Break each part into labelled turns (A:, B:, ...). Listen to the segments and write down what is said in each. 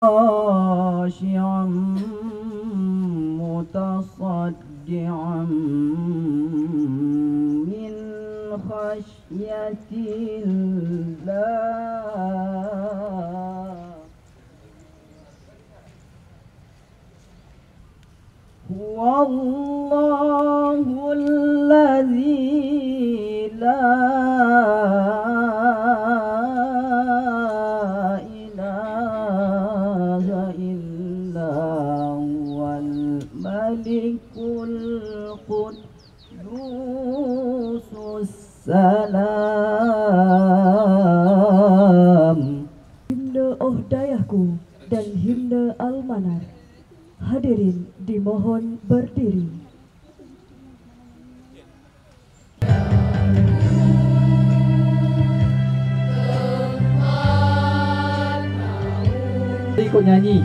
A: خاشعا متصدعا من خشية الله هو الله الذي لا إله إلا هو الملك القدوس السلام.
B: Himne Oh Dayahku dan himne Al-Manar. Hadirin dimohon berdiri.
A: Ikut nyanyi.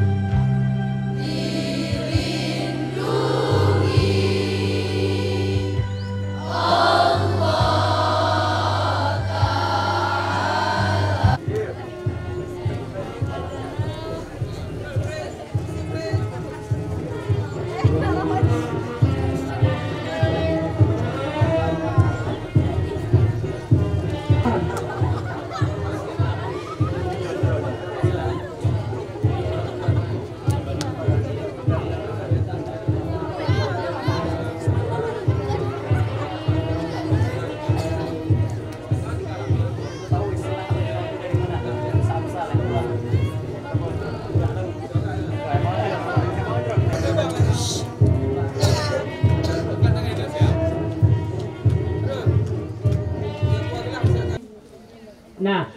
C: Nah,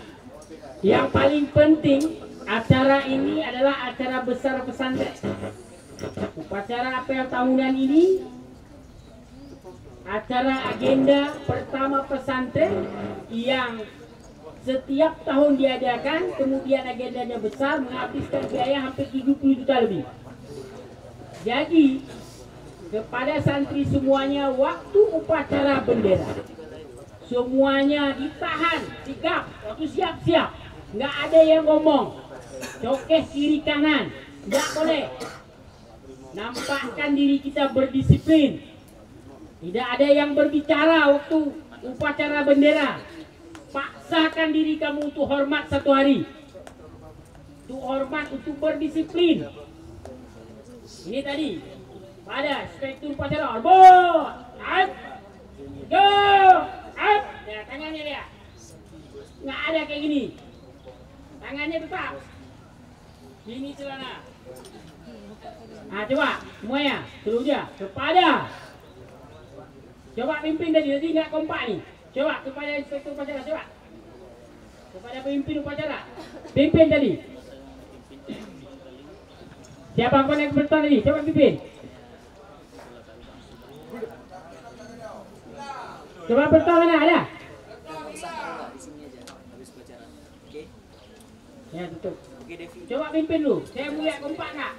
C: yang paling penting acara ini adalah acara besar pesantren. Upacara apel tahunan ini acara agenda pertama pesantren yang setiap tahun diadakan, kemudian agendanya besar, menghabiskan biaya hampir 70 juta lebih. Jadi kepada santri semuanya, waktu upacara bendera semuanya ditahan, sikap, waktu siap-siap, nggak ada yang ngomong, cokeh kiri kanan, nggak boleh. Nampakkan diri kita berdisiplin. Tidak ada yang berbicara waktu upacara bendera. Paksakan diri kamu untuk hormat satu hari, untuk hormat, untuk berdisiplin. Ini tadi pada spektur upacara. Arbor, go. Ya, tangannya dia nggak ada kayak gini, tangannya tetap gini celana. Nah coba semuanya seluruhnya kepada, coba pimpin tadi nggak kompak nih, coba kepada inspektur upacara, coba kepada pemimpin upacara, pimpin tadi. Siapa yang bertahan tadi, coba pimpin. Coba bertahan, ada? Ya tutup. Coba pimpin lu. Saya mau lihat kompak nggak?